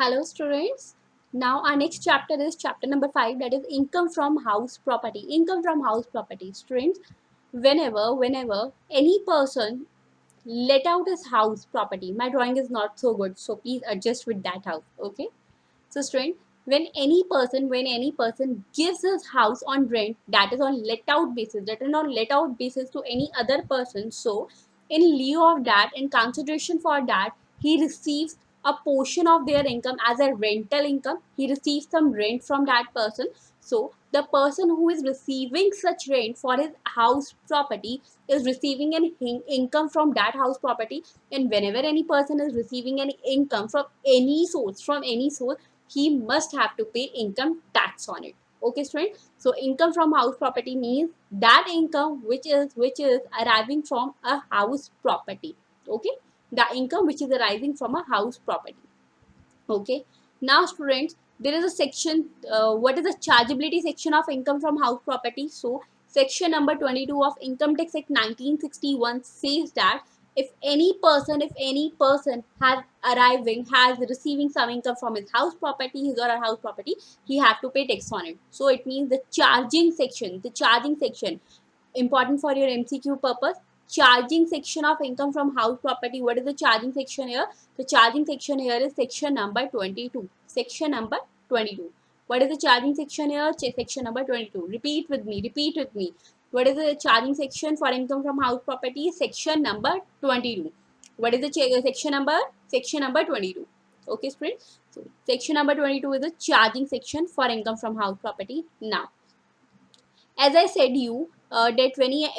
Hello students. Now our next chapter is chapter number 5, that is income from house property. Income from house property. Students, whenever any person let out his house property, my drawing is not so good, so please adjust with that house. Okay. So student, when any person gives his house on rent, that is on let out basis, that is on let out basis to any other person. So in lieu of that, in consideration for that, he receives a portion of their income as a rental income. He receives some rent from that person. So the person who is receiving such rent for his house property is receiving an income from that house property. And whenever any person is receiving any income from any source, he must have to pay income tax on it. Okay, student. So income from house property means that income which is arriving from a house property. Okay, the income which is arising from a house property. Okay. Now students, there is a section, what is the chargeability section of income from house property? So section number 22 of Income Tax Act 1961 says that if any person has receiving some income from his house property, his or her house property, he have to pay tax on it. So it means the charging section important for your MCQ purpose. Charging section of income from house property. What is the charging section here? The charging section here is section number 22. Section number 22. What is the charging section here? Section number 22. Repeat with me. Repeat with me. What is the charging section for income from house property? Section number 22. What is the section number? Section number 22. Okay, friends. So section number 22 is the charging section for income from house property. Now, as I said you, that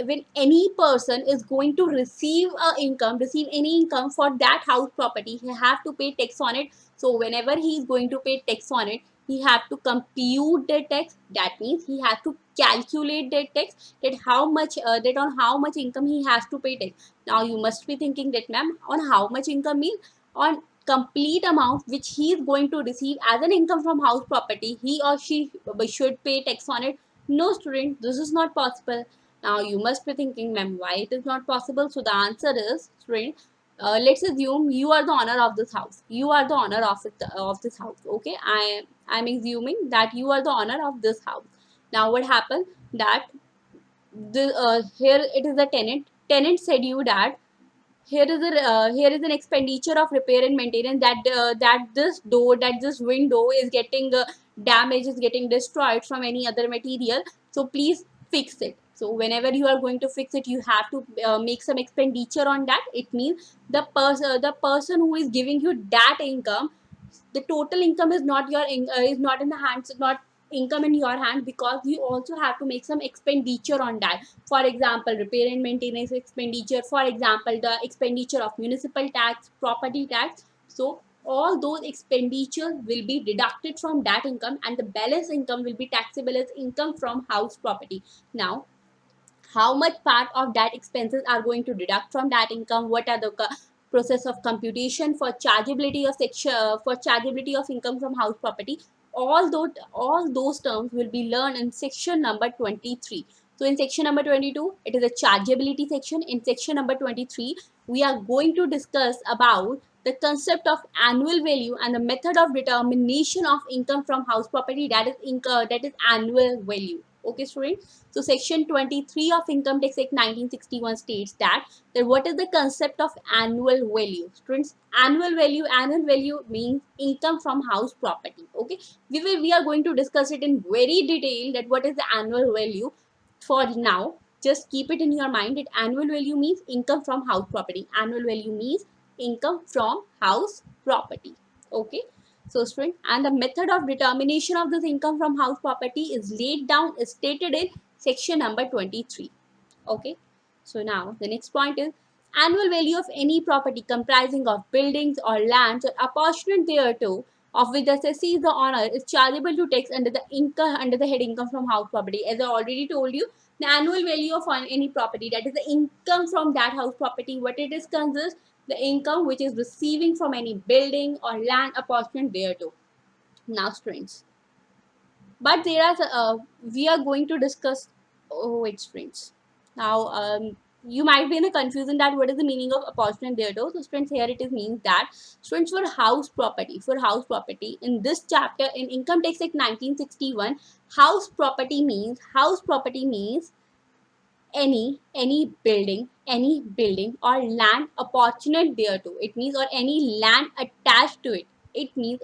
when any person is going to receive any income for that house property, he have to pay tax on it. So whenever he is going to pay tax on it, he have to compute the tax. That means he has to calculate that tax, that on how much income he has to pay tax. Now you must be thinking that, ma'am, on how much income means on complete amount which he is going to receive as an income from house property, he or she should pay tax on it. No, student, this is not possible. Now you must be thinking, ma'am, why it is not possible? So the answer is, student, let's assume you are the owner of this house. You are the owner of this house. Okay, I'm assuming that you are the owner of this house. Now what happened that here it is a tenant. Tenant said you that here is an expenditure of repair and maintenance, that this door, that this window is getting damaged, is getting destroyed from any other material, so please fix it. So whenever you are going to fix it, you have to make some expenditure on that. It means the person who is giving you that income, the total income is not is not in the hands, not income in your hand, because you also have to make some expenditure on that. For example, repair and maintenance expenditure, for example, the expenditure of municipal tax, property tax. So all those expenditures will be deducted from that income, and the balance income will be taxable as income from house property. Now, how much part of that expenses are going to deduct from that income, what are the process of computation for chargeability of income from house property, all those terms will be learned in section number 23. So in section number 22, it is a chargeability section. In section number 23, we are going to discuss about the concept of annual value and the method of determination of income from house property, that is annual value. Okay, student. So section 23 of Income Tax Act 1961 states that what is the concept of annual value? Students, annual value means income from house property. Okay, we are going to discuss it in very detail, that what is the annual value. For now, just keep it in your mind that annual value means income from house property. Annual value means income from house property. Okay. So student, and the method of determination of this income from house property is laid down, is stated in section number 23. Okay. So now the next point is annual value of any property comprising of buildings or lands or apportionment thereto, of which the assessee is the owner, is chargeable to tax under the head income from house property. As I already told you, the annual value of any property, that is the income from that house property, what it is consists, the income which is receiving from any building or land apportionment thereto. Now students, but we are going to discuss, oh wait students, now you might be in a confusion that what is the meaning of apportionment thereto. So students, here it is means that students, for house property in this chapter in Income Tax Act 1961, house property means any building or land apportionate thereto. It means, or any land attached to it. It means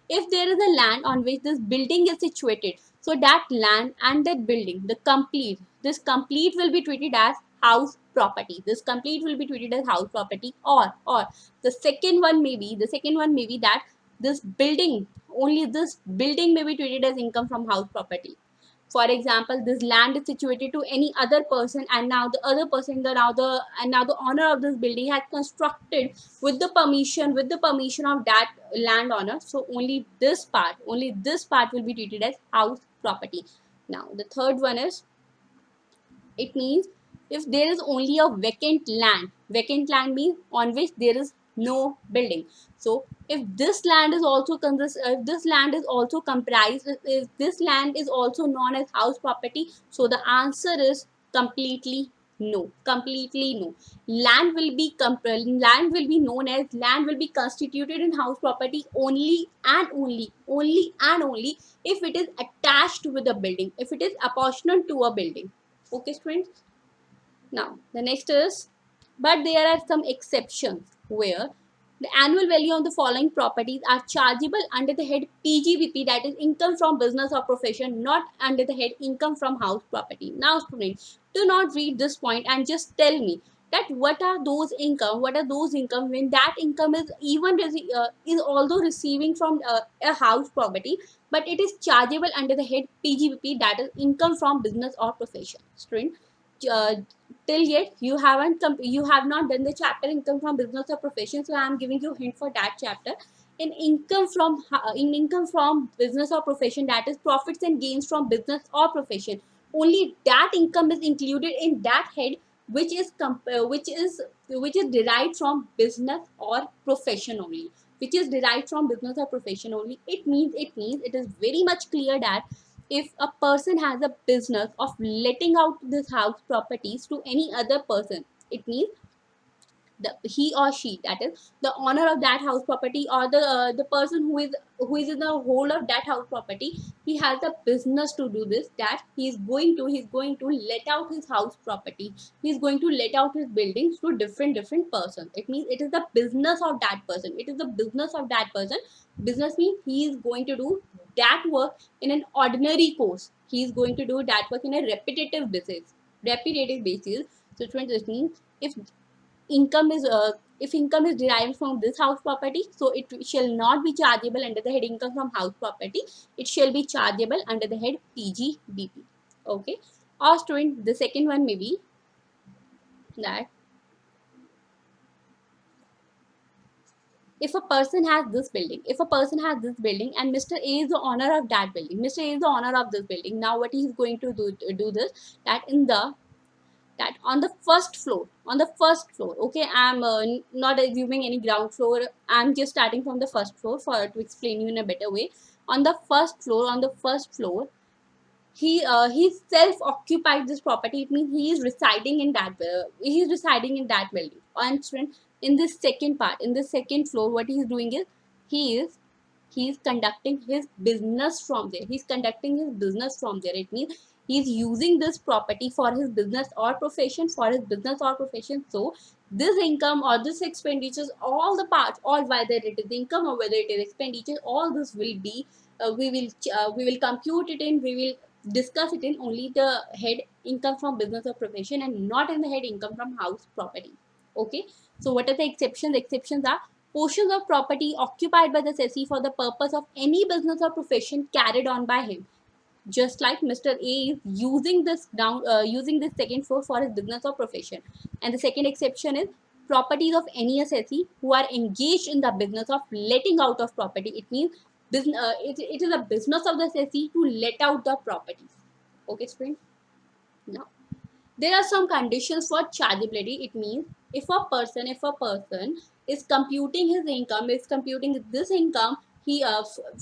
if there is a land on which this building is situated, so that land and that building, this complete will be treated as house property. This complete will be treated as house property. Or the second one may be that this building, only this building may be treated as income from house property. For example, this land is situated to any other person, and now the other person, now the owner of this building has constructed with the permission of that landowner. So only this part will be treated as house property. Now the third one is, it means if there is only a vacant land means on which there is no building. So if this land is also if this land is also comprised, if this land is also known as house property, so the answer is completely no. Land will be constituted in house property only if it is attached with a building, if it is apportioned to a building. Okay, students. Now, the next is, but there are some exceptions where the annual value of the following properties are chargeable under the head PGBP, that is income from business or profession, not under the head income from house property. Now, students, do not read this point and just tell me that what are those income when that income is is although receiving from a house property, but it is chargeable under the head PGBP, that is income from business or profession. Student, uh, till yet you have not done the chapter income from business or profession, so I am giving you a hint for that chapter. In income from business or profession, that is profits and gains from business or profession, only that income is included in that head which is derived from business or profession only, it means it is very much clear that if a person has a business of letting out this house properties to any other person, it means he or she, that is the owner of that house property, or the person who is in the whole of that house property, he has a business to do this, that he's going to let out his house property, he's going to let out his buildings to different persons. It means it is the business of that person. Business means he is going to do that work in an ordinary course, he is going to do that work in a repetitive basis. So it means if income is derived from this house property, so it shall not be chargeable under the head income from house property, it shall be chargeable under the head PGBP. Okay. Or student, the second one may be that if a person has this building and Mr. A is the owner of that building, Mr. A is the owner of this building. Now what he is going to do this, that on the first floor, okay, I'm not assuming any ground floor, I'm just starting from the first floor for to explain you in a better way. On the first floor, he self occupied this property, it means he is residing in that building. And student, in this second floor, what he is doing is he is he is conducting his business from there. It means he is using this property for his business or profession. So this income or this expenditures, all the parts, all whether it is income or whether it is expenditure, all this will be we will compute it in, we will discuss it in only the head income from business or profession, and not in the head income from house property. Okay. So what are the exceptions? Exceptions are portions of property occupied by the cessee for the purpose of any business or profession carried on by him. Just like Mr. A is using this second floor for his business or profession. And the second exception is properties of any assessee who are engaged in the business of letting out of property. It means it is a business of the assessee to let out the properties. Okay, student. Now, there are some conditions for chargeability. It means if a person is computing this income, he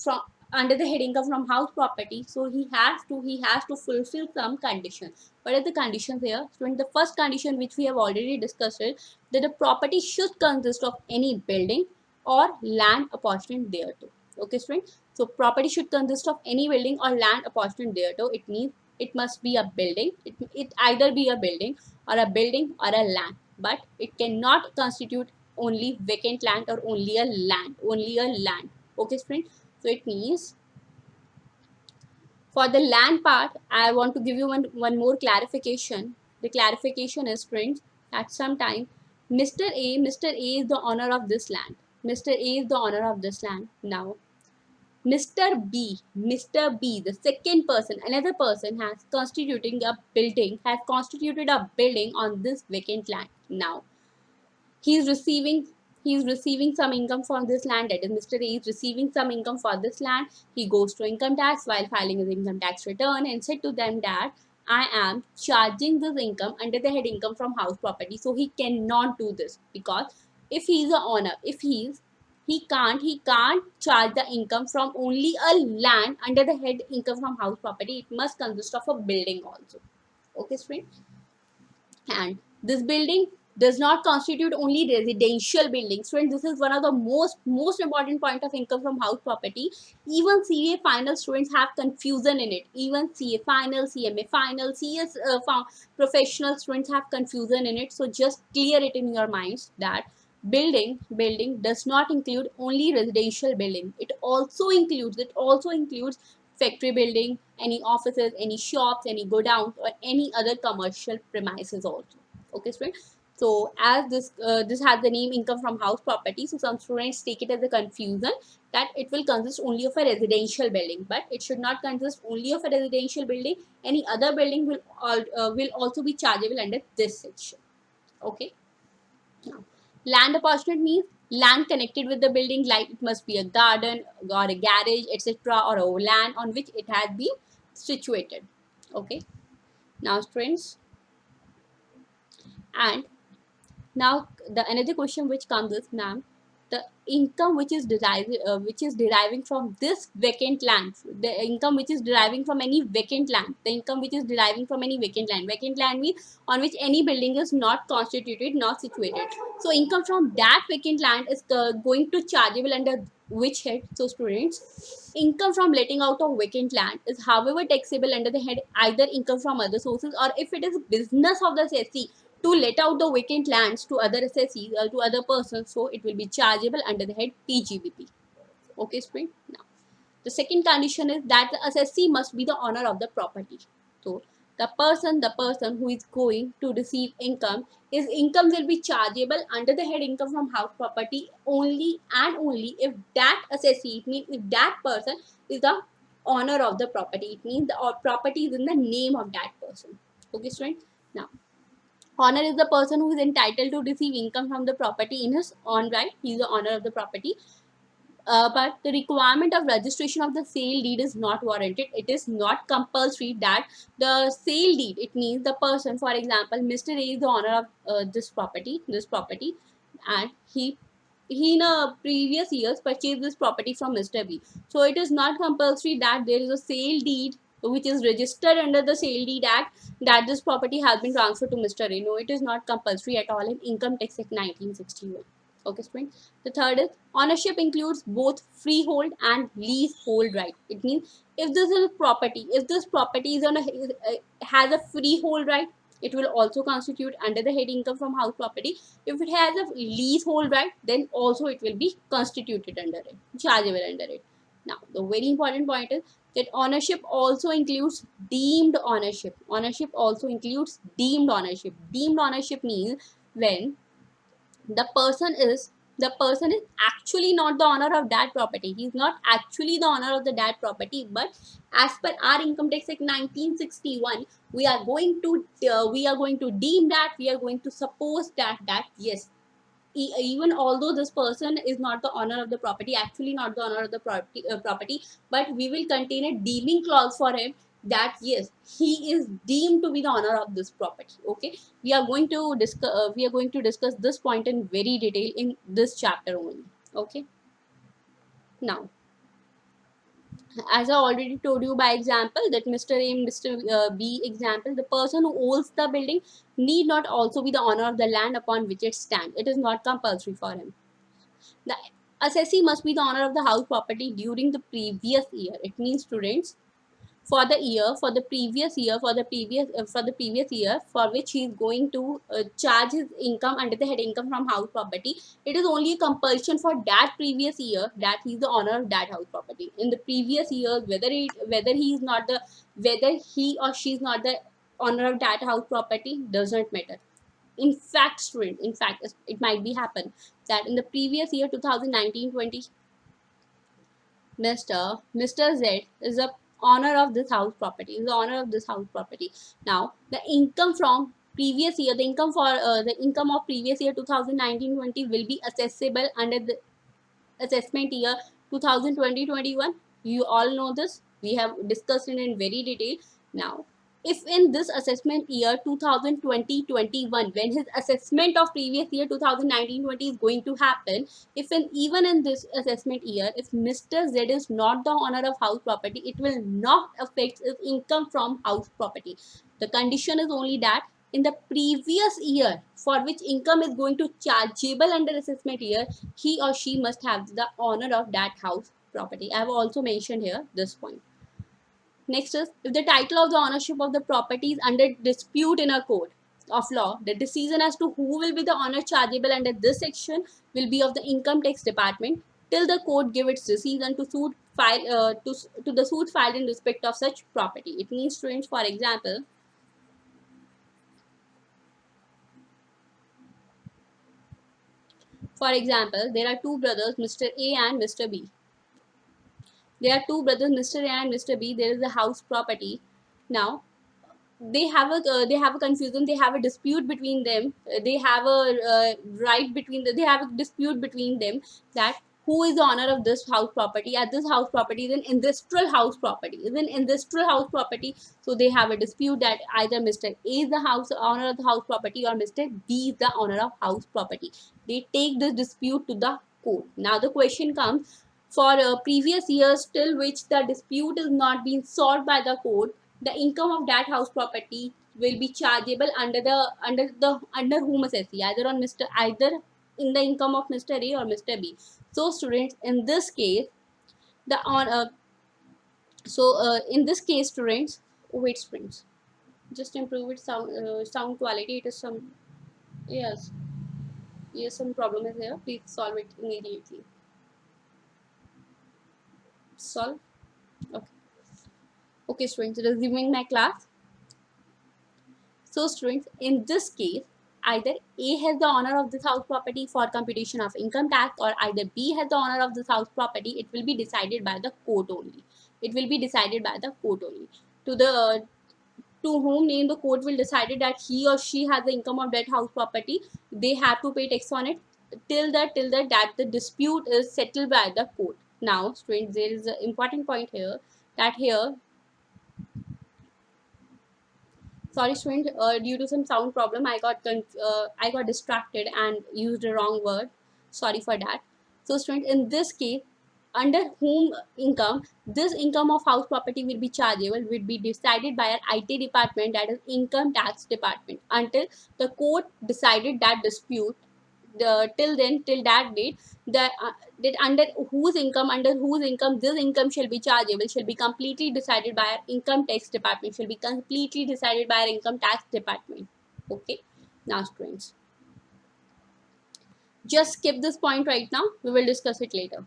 from under the head income from house property, so he has to fulfill some conditions. What are the conditions here? So in the first condition, which we have already discussed, is that the property should consist of any building or land apportioned thereto. Okay, student. So property should consist of any building or land apportioned thereto. It means it must be a building. It either be a building or a land, but it cannot constitute only vacant land or only a land. Okay, student. So it means for the land part, I want to give you one more clarification. The clarification is, friends, that sometime Mr. A is the owner of this land. Mr. A is the owner of this land. Now, Mr. B, the second person, another person has constituted a building on this vacant land. Now, he's receiving he's receiving some income from this land. That is, Mr. A is receiving some income for this land. He goes to income tax while filing his income tax return and said to them that I am charging this income under the head income from house property. So he cannot do this, because if he is the owner, if he can't charge the income from only a land under the head income from house property. It must consist of a building also. Okay, friend. And this building does not constitute only residential buildings. Friends, this is one of the most important point of income from house property. Even CA final students have confusion in it. Even CA final, CMA final, CS professional students have confusion in it. So just clear it in your minds that building does not include only residential building. It also includes factory building, any offices, any shops, any godowns, or any other commercial premises also. Okay, students. So as this has the name income from house property, so some students take it as a confusion that it will consist only of a residential building, but it should not consist only of a residential building. Any other building will also be chargeable under this section. Okay. Now, land apportionment means land connected with the building, like it must be a garden or a garage, etc., or a land on which it has been situated. Okay. Now, friends, and now the another question which comes is, ma'am, the income which is deriving from this vacant land, the income which is deriving from any vacant land, the income which is deriving from any vacant land means on which any building is not constituted, not situated. So income from that vacant land is going to chargeable under which head? So students, income from letting out of vacant land is however taxable under the head either income from other sources, or if it is business of the assessee to let out the vacant lands to other assessees or to other persons, so it will be chargeable under the head PGBP. Okay, spring. Now, the second condition is that the assessee must be the owner of the property. So the person who is going to receive income, his income will be chargeable under the head income from house property only and only if that assessee, it means if that person is the owner of the property. It means the property is in the name of that person. Okay, student. Now, owner is the person who is entitled to receive income from the property in his own right. He is the owner of the property. But the requirement of registration of the sale deed is not warranted. It is not compulsory that the sale deed, it means the person, for example, Mr. A is the owner of this property, and he in a previous years purchased this property from Mr. B. So it is not compulsory that there is a sale deed which is registered under the Sale Deed Act that this property has been transferred to Mr. A. No, it is not compulsory at all in Income Tax Act 1961. Okay, student. The third is ownership includes both freehold and leasehold right. It means if this property is has a freehold right, it will also constitute under the head income from house property. If it has a leasehold right, then also it will be constituted under it, chargeable under it. Now, the very important point is that ownership also includes deemed ownership. Ownership also includes deemed ownership. Deemed ownership means when the person is actually not the owner of that property. He's not actually the owner of that property, but as per our Income Tax Act 1961, we are going to deem that, we are going to suppose that yes, even although this person is not the owner of the property, actually not the owner of the property, but we will contain a deeming clause for him that yes, he is deemed to be the owner of this property. Okay, we are going to discuss this point in very detail in this chapter only. Okay, now As I already told you by example, that Mr. A and Mr. B example, the person who owns the building need not also be the owner of the land upon which it stands. It is not compulsory for him. The assessee must be the owner of the house property during the previous year. It means, students, for the year, for the previous year, for the previous year for which he is going to charge his income under the head income from house property, it is only a compulsion for that previous year that he is the owner of that house property. In the previous year, whether he is not the, whether he or she is not the owner of that house property does not matter. In fact, student, in fact, it might be happen that in the previous year 2019-20, Mr. Z is the owner of this house property. Is the owner of this house property. Now, the income from previous year, the income for the income of previous year 2019-20 will be accessible under the assessment year 2020-21. You all know this. We have discussed it in very detail. Now, if in this assessment year 2020-21, when his assessment of previous year 2019-20 is going to happen, if in even in this assessment year, if Mr. Z is not the owner of house property, it will not affect his income from house property. The condition is only that in the previous year for which income is going to chargeable under assessment year, he or she must have the owner of that house property. I have also mentioned here this point. Next is, if the title of the ownership of the property is under dispute in a court of law, the decision as to who will be the owner chargeable under this section will be of the income tax department till the court give its decision to suit file to the suit filed in respect of such property. It means, students, for example, there are two brothers, Mr. A and Mr. B. There are two brothers, Mr. A and Mr. B. There is a house property. Now, they have a confusion. They have a dispute between them. They have a they have a dispute between them that who is the owner of this house property. As this house property is an industrial house property. Is an industrial house property. So they have a dispute that either Mr. A is the house owner of the house property or Mr. B is the owner of house property. They take this dispute to the court. Now the question comes, for previous years till which the dispute is not being solved by the court, the income of that house property will be chargeable under whom assessee, either in the income of Mr. A or Mr. B. So students, in this case, the on in this case, students, wait, students, just improve it sound quality. It is some, yes, some problem is there. Please solve it immediately. Solve. Okay. Okay, students, resuming my class. So students, in this case, either A has the owner of this house property for computation of income tax, or either B has the owner of this house property. It will be decided by the court only. It will be decided by the court only. To whom name the court will decide that he or she has the income of that house property, they have to pay tax on it till that the dispute is settled by the court. Now, students, there is an important point here, that here, sorry student, due to some sound problem, I got distracted and used the wrong word. Sorry for that. So student, in this case, under whom income, this income of house property will be chargeable will be decided by an IT department, that is income tax department, until the court decided that dispute. Till that date, the that under whose income this income shall be chargeable shall be completely decided by our income tax department, shall be completely decided by our income tax department. Okay, now students, just skip this point right now, we will discuss it later.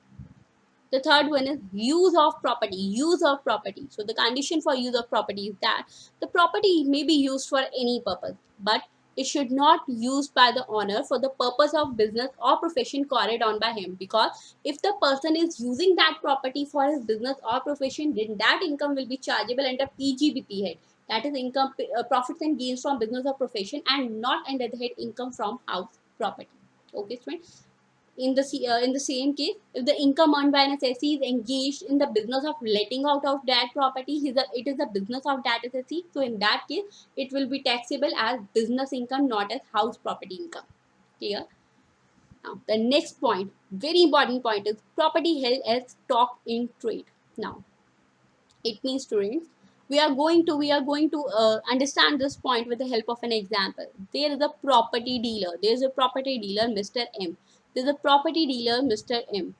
The third one is use of property. Use of property. So the condition for use of property is that the property may be used for any purpose, but it should not be used by the owner for the purpose of business or profession carried on by him. Because if the person is using that property for his business or profession, then that income will be chargeable under PGBP head. That is income, profits and gains from business or profession, and not under the head income from house property. Okay, friends. In the same case, if the income earned by an assessee is engaged in the business of letting out of that property, it is the business of that assessee. So in that case, it will be taxable as business income, not as house property income. Clear? Now the next point, very important point, is property held as stock in trade. Now, It means, students, we are going to understand this point with the help of an example. There is a property dealer. There is a property dealer, Mr. M. There is a property dealer, Mr. M.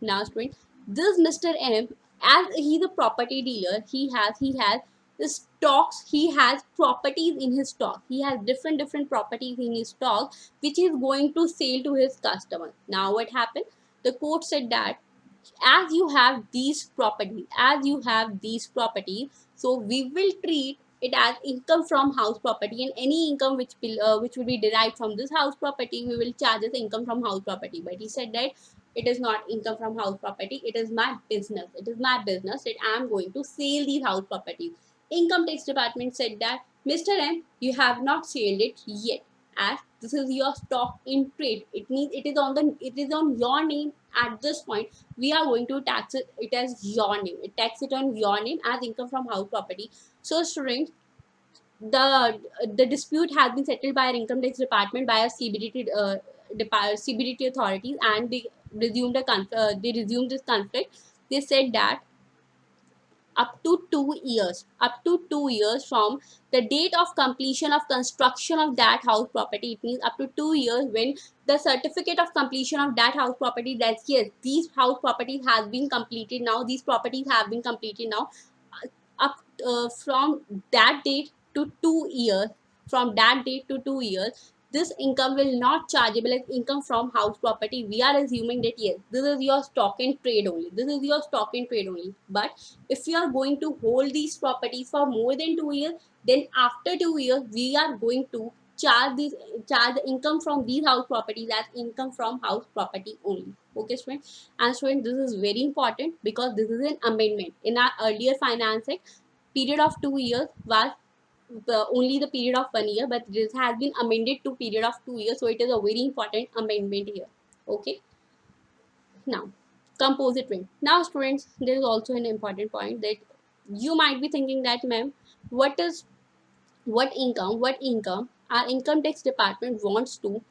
Now, students, this Mr. M, as he's a property dealer, he has the stocks. He has properties in his stock. He has different properties in his stock, which he is going to sell to his customer. Now, what happened? The court said that as you have these properties, so we will treat it as income from house property, and any income which will be derived from this house property, we will charge as income from house property. But he said that it is not income from house property, it is my business. It is my business that I am going to sell these house properties. Income tax department said that, Mr. M, you have not sold it yet, as this is your stock in trade. It means it is on your name. At this point, we are going to tax it as your name. It tax it on your name as income from house property. So, students, the dispute has been settled by our income tax department, by our CBDT authorities, and they resumed this conflict. They said that up to 2 years from the date of completion of construction of that house property. It means up to 2 years when the certificate of completion of that house property, that yes, these house properties has been completed now, these properties have been completed now. Up from that date to 2 years, from that date to 2 years, this income will not chargeable as income from house property. We are assuming that yes, this is your stock in trade only, this is your stock in trade only. But if you are going to hold these properties for more than 2 years, then after 2 years we are going to charge the income from these house properties as income from house property only. Okay, students. And students, this is very important because this is an amendment. In our earlier Finance Act, period of 2 years was only the period of 1 year, but this has been amended to period of 2 years. So it is a very important amendment here. Okay. Now, composite rent. Now, students, there is also an important point that you might be thinking that, ma'am, what is what income our income tax department wants to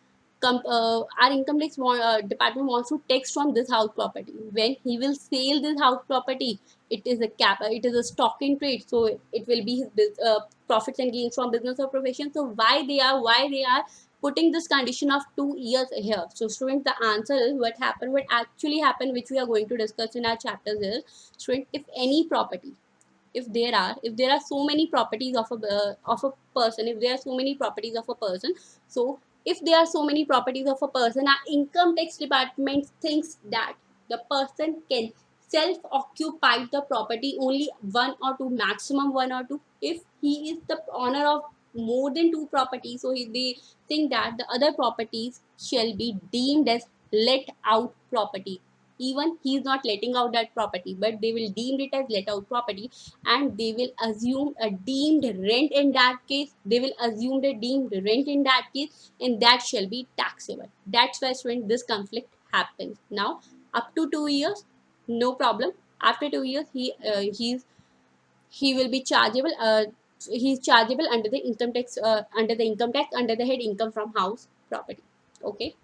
our income tax department wants to tax from this house property when he will sell this house property. It is it is a stock in trade, so it will be his profits and gains from business or profession. So why they are putting this condition of 2 years here? So, students, the answer is what actually happened, which we are going to discuss in our chapters is, student, if there are so many properties of a person, if there are so many properties of a person, so if there are so many properties of a person, our income tax department thinks that the person can self occupy the property only one or two, maximum one or two. If he is the owner of more than two properties, so they think that the other properties shall be deemed as let out property. Even he is not letting out that property, but they will deem it as let out property, and they will assume a deemed rent in that case. They will assume the deemed rent in that case, and that shall be taxable. That's why, when this conflict happens. Now, up to 2 years, no problem. After 2 years, he will be chargeable. He's chargeable under the income tax, under the head income from house property. Okay.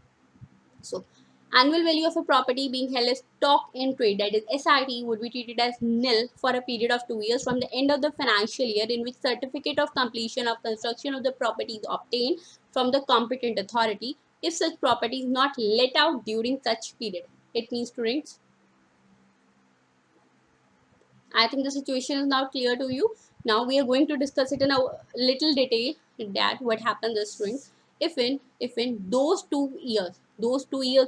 So, annual value of a property being held as stock in trade, that is SIT, would be treated as nil for a period of 2 years from the end of the financial year in which certificate of completion of construction of the property is obtained from the competent authority, if such property is not let out during such period. It means, students, I think the situation is now clear to you. Now we are going to discuss it in a little detail, that what happens is, students, if in those 2 years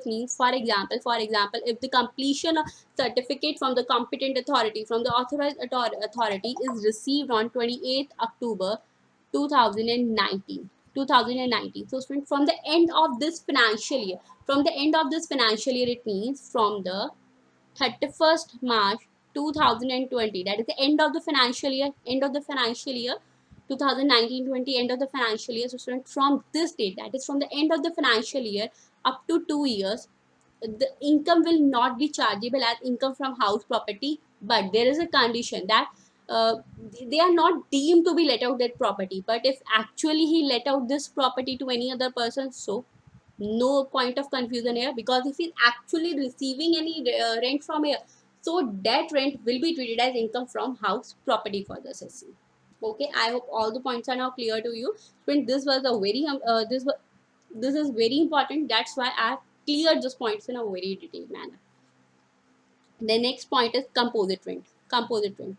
means, for example, if the completion of certificate from the competent authority, from the authorized authority, is received on 28th October 2019. 2019. So, students, from the end of this financial year, it means from the 31st March 2020, that is the end of the financial year, 2019-20, end of the financial year. So, students, from this date, that is from the end of the financial year up to 2 years, the income will not be chargeable as income from house property, but there is a condition that uh, they are not deemed to be let out that property. But if actually he let out this property to any other person, so no point of confusion here, because if he's actually receiving any rent from here, So that rent will be treated as income from house property for the session. Okay, I hope all the points are now clear to you. Friend, this was a very this is very important. That's why I have cleared these points in a very detailed manner. The next point is composite rent. Composite rent.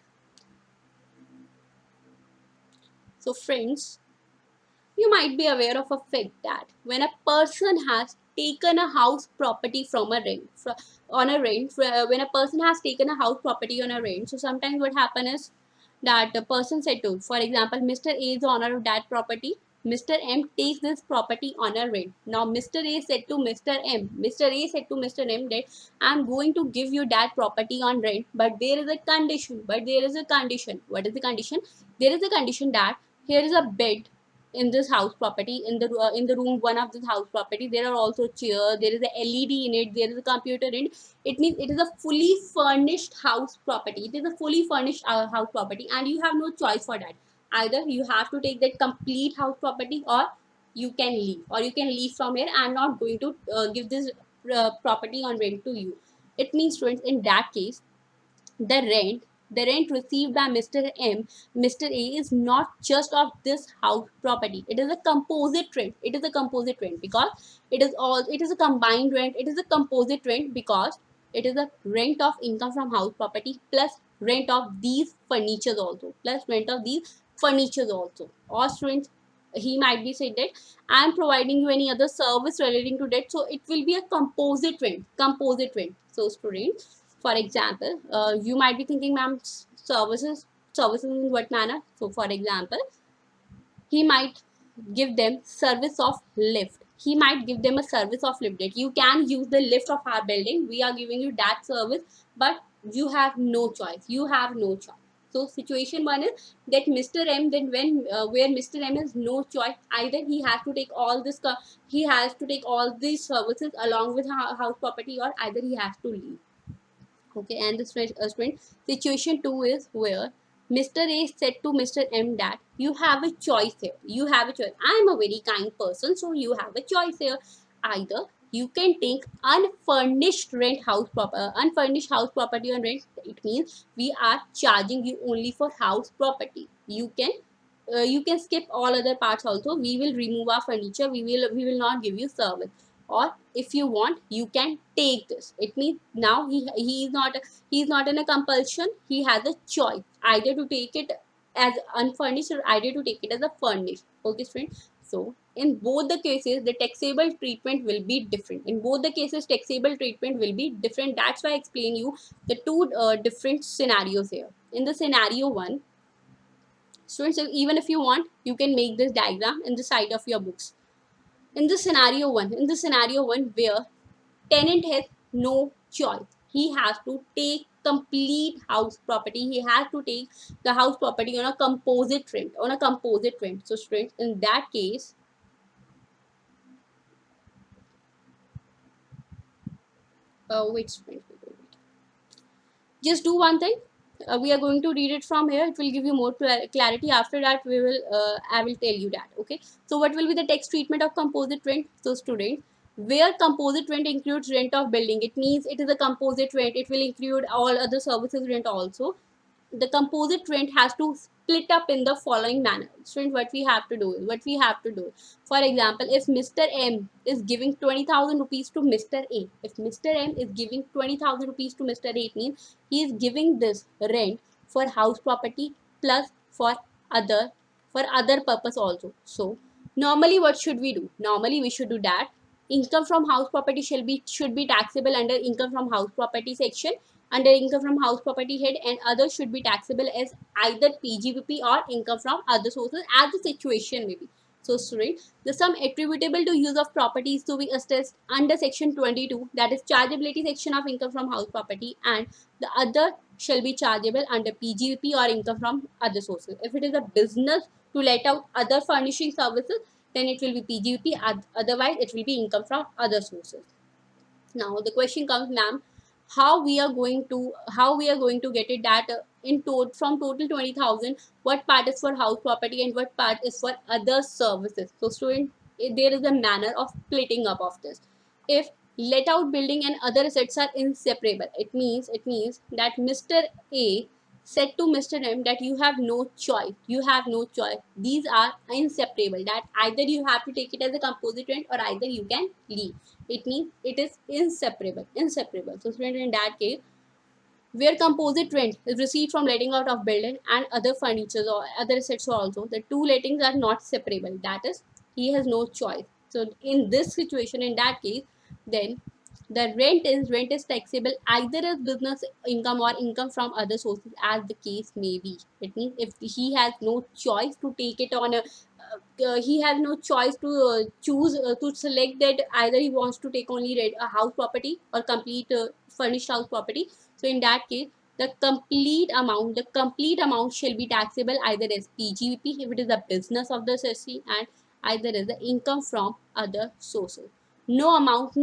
So friends, you might be aware of a fact that when a person has taken a house property from a rent, on a rent, when a person has taken a house property on a rent, so sometimes what happens is that the person said to, for example, Mr. A is the owner of that property. Mr. M takes this property on a rent. Now, Mr. A said to Mr. M, Mr. A said to Mr. M that I'm going to give you that property on rent, but there is a condition. But there is a condition. What is the condition? There is a condition that here is a bed in this house property, in the room one of this house property. There are also chairs, there is a LED in it, there is a computer in it. It means it is a fully furnished house property. It is a fully furnished house property, and you have no choice for that. Either you have to take that complete house property, or you can leave, from here. I'm not going to give this property on rent to you. It means, friends, in that case, the rent received by Mr. M, Mr. A is not just of this house property. It is a composite rent. It is a composite rent because it is a combined rent. It is a composite rent because it is a rent of income from house property plus rent of these furnitures also. Or students, he might be said that I am providing you any other service relating to that. So it will be a composite rent. Composite rent. So students, for example, you might be thinking, ma'am, services in what manner? So for example, he might give them service of lift. He might give them a service of lift, that you can use the lift of our building. We are giving you that service, but you have no choice. So situation one is that Mr. M, then when where Mr. M has no choice, either he has to take all this he has to take all these services along with house property, or either he has to leave. Okay, and the student, situation 2 is where Mr. A said to Mr. M that you have a choice here. You have a choice. I am a very kind person, so you have a choice here. Either you can take unfurnished house property on rent. It means we are charging you only for house property. You can skip all other parts also. We will remove our furniture. We will not give you service. Or if you want, you can take this. It means now he is not in a compulsion. He has a choice either to take it as unfurnished or either to take it as a furnished. Okay, friend. So in both the cases, the taxable treatment will be different. That's why I explain you the two different scenarios here. In the scenario one, students, even if you want, you can make this diagram in the side of your books. In the scenario one where tenant has no choice, he has to take complete house property. He has to take the house property on a composite rent. So students, in that case, wait, students, wait. Just do one thing. We are going to read it from here. It will give you more clarity. After that, I will tell you that. Okay. So what will be the tax treatment of composite rent? So students, where composite rent includes rent of building, it means it is a composite rent. It will include all other services rent also. The composite rent has to split up in the following manner. Student, what we have to do, for example, if Mr. M is giving 20,000 rupees to Mr. A, if Mr. M is giving 20,000 rupees to Mr. A, it means he is giving this rent for house property plus other for other purpose also. So normally what should we do? Normally we should do that income from house property should be taxable under income from house property section, under income from house property head, and others should be taxable as either PGBP or income from other sources as the situation may be. So student, the sum attributable to use of property is to be assessed under section 22, that is chargeability section of income from house property, and the other shall be chargeable under PGBP or income from other sources. If it is a business to let out other furnishing services, then it will be PGBP, otherwise it will be income from other sources. Now the question comes, ma'am, how we are going to get it that from total 20,000, what part is for house property and what part is for other services? So student, there is a manner of splitting up of this. If let out building and other assets are inseparable. It means that Mr. A said to Mr. M that you have no choice. You have no choice. These are inseparable. That either you have to take it as a composite rent or either you can leave. It means it is inseparable. Inseparable. So student, in that case, where composite rent is received from letting out of building and other furniture or other assets also, the two lettings are not separable. That is, he has no choice. So in this situation, in that case, then the rent is taxable either as business income or income from other sources, as the case may be. It means if he has no choice to take it on a he has no choice to choose to select that either he wants to take only a house property or complete furnished house property. So in that case, the complete amount shall be taxable either as PGVP if it is a business of the assessee, and either as the income from other sources. No amount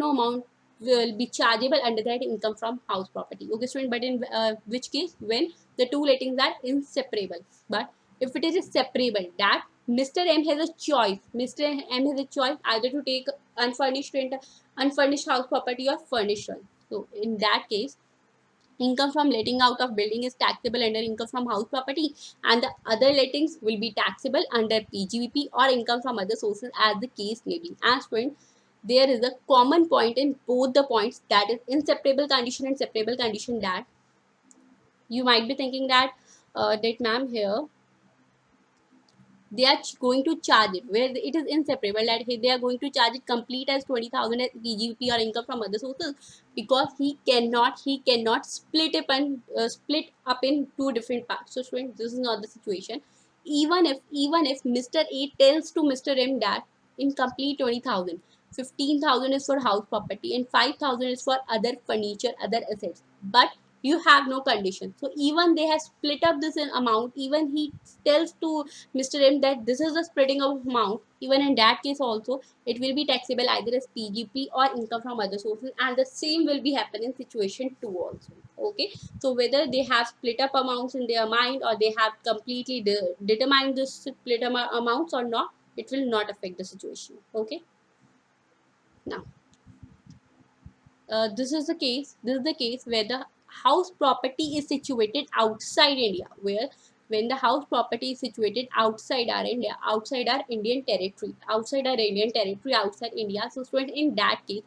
will be chargeable under that income from house property. Okay, student, but in which case, when the two lettings are inseparable. But if it is separable, that Mr. M has a choice. Mr. M has a choice either to take unfurnished rent, unfurnished house property or furnished one. So in that case, income from letting out of building is taxable under income from house property, and the other lettings will be taxable under PGVP or income from other sources, as the case may be. As friend, there is a common point in both the points, that is inseparable condition and separable condition. That you might be thinking that ma'am, here they are going to charge it where it is inseparable, that they are going to charge it complete as 20,000 as PGP or income from other sources, because he cannot split up in two different parts. So students, this is not the situation. Even if Mr. A tells to Mr. M that in complete 20,000, 15,000 is for house property and 5,000 is for other furniture, other assets, but you have no condition. So even they have split up this in amount, even he tells to Mr. M that this is the spreading of amount, even in that case also it will be taxable either as PGP or income from other sources, and the same will be happening in situation 2 also. Okay, so whether they have split up amounts in their mind or they have completely determined the split amounts or not, it will not affect the situation. Okay, now this is the case where the house property is situated outside India, where when the house property is situated outside our India, outside our Indian territory, outside India. So student, in that case,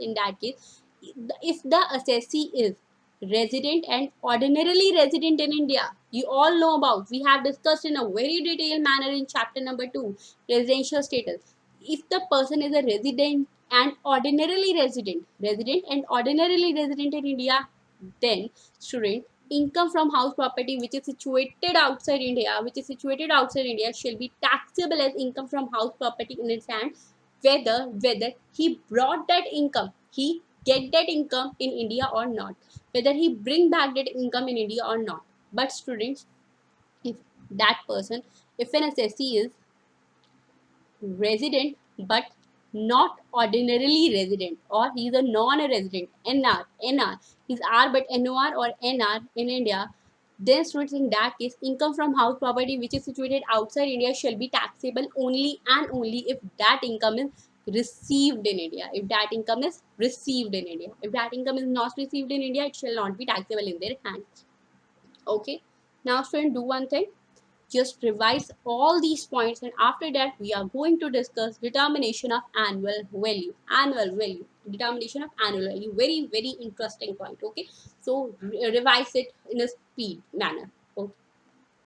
if the assessee is resident and ordinarily resident in India, you all know about, we have discussed in a very detailed manner in chapter number 2, residential status. If the person is a resident and ordinarily resident in India, then student, income from house property which is situated outside India shall be taxable as income from house property in its hand, whether he brought that income, he get that income in India or not, whether he bring back that income in India or not. But students, if that person, if an assessee is resident but not ordinarily resident, or he is a non-resident, NR, he's R but NOR or NR in India, then students, in that case, income from house property which is situated outside India shall be taxable only and only if that income is received in India. If that income is received in India, if that income is not received in India, it shall not be taxable in their hands. Okay, now students, do one thing, just revise all these points, and after that we are going to discuss determination of annual value, determination of annual value, very very interesting point. Okay, so revise it in a speed manner.